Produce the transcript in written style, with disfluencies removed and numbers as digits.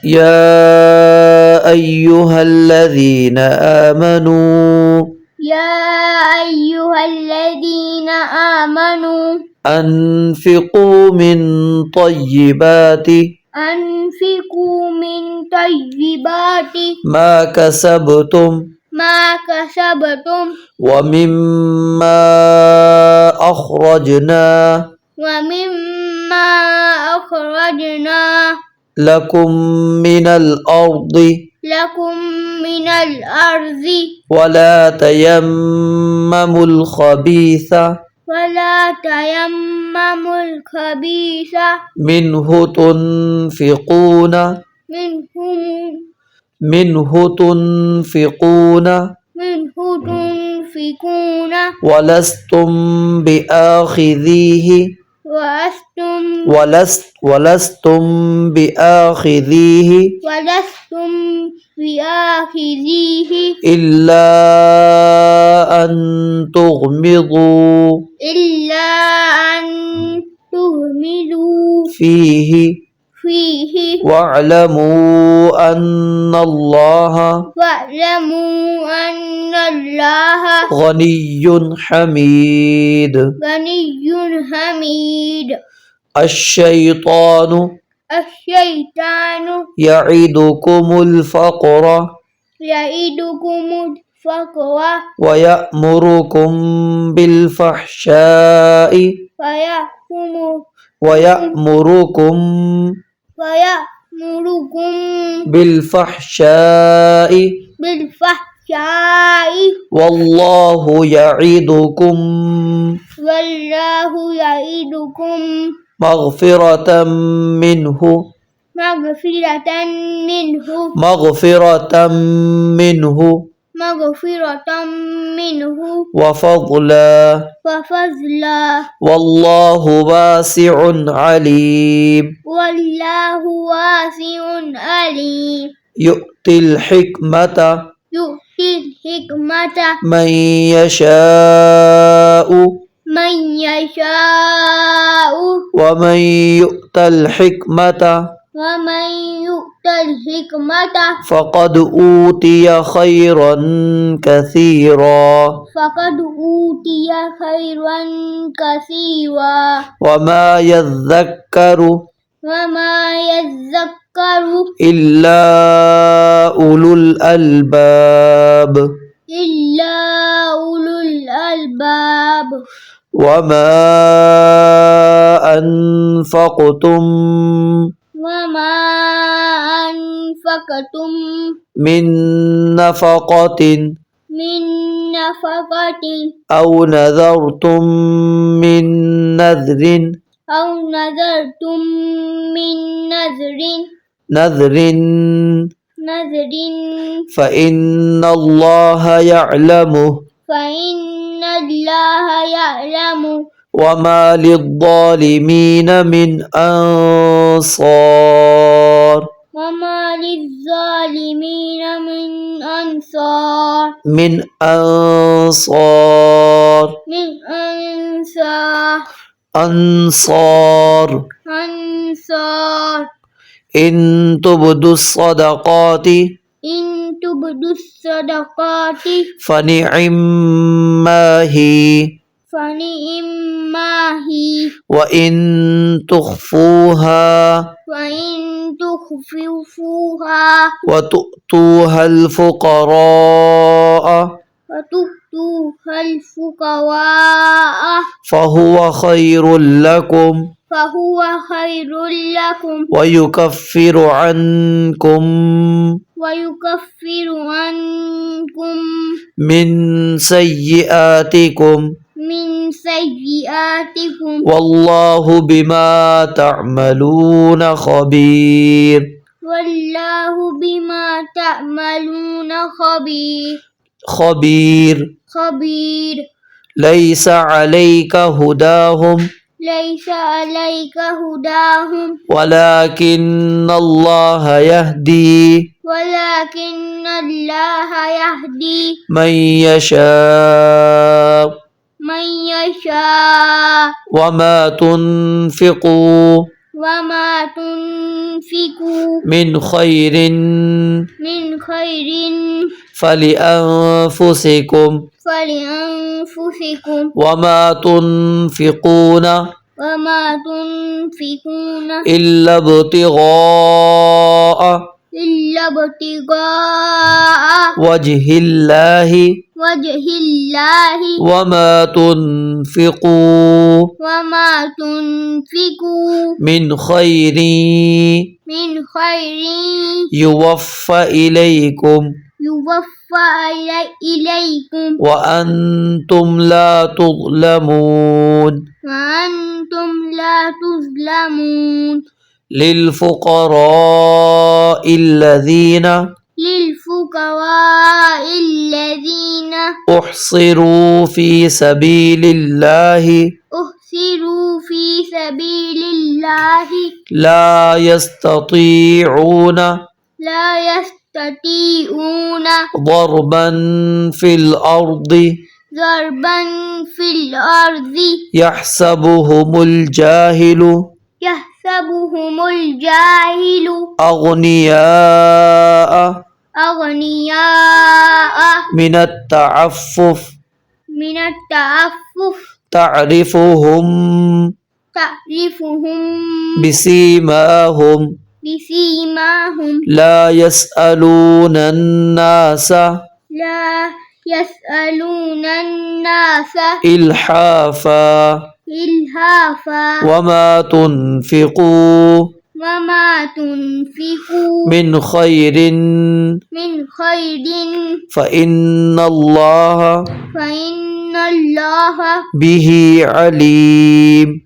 يا أيها الذين آمنوا أنفقوا من طيبات ما كسبتم ومما أخرجنا لكم من الأرض ولا تيمموا الخبيث منه تنفقون ولستم بآخذيه إلا أن تغمضوا فيه واعلموا أن الله غني حميد. الشيطان يعدكم الفقر ويأمركم بالفحشاء والله يعدكم مغفرة منه وفضلا والله واسع عليم. يؤتي الحكمة من يشاء ومن يؤت الحكمة فقد أوتي خيرا كثيرا وما يذكر إلا أولو الألباب. وما أنفقتم من نفقة أو نذرتم من نذر فإن الله يعلمه وما للظالمين من أنصار. إن تبدوا الصدقات فنعما هي وإن تخفوها وتؤتوها الفقراء فهو خير لكم ويكفر عنكم من سيئاتكم والله بما تعملون خبير. ليس عليك هداهم ولكن الله يهدي من يشاء وما تنفقوا وما تنفقوا من خير فلأنفسكم وما تنفقون إلا ابتغاء وجه الله وما تنفقوا من خير يوفى إليكم وأنتم لا تظلمون للفقراء الذين أحصروا في سبيل الله لا يستطيعون ضربا في الأرض يحسبهم الجاهل أغنياء من التعفف تعرفهم بسيماهم لا يسألون الناس إلحافا وما تنفقوا من خير فإن الله به عليم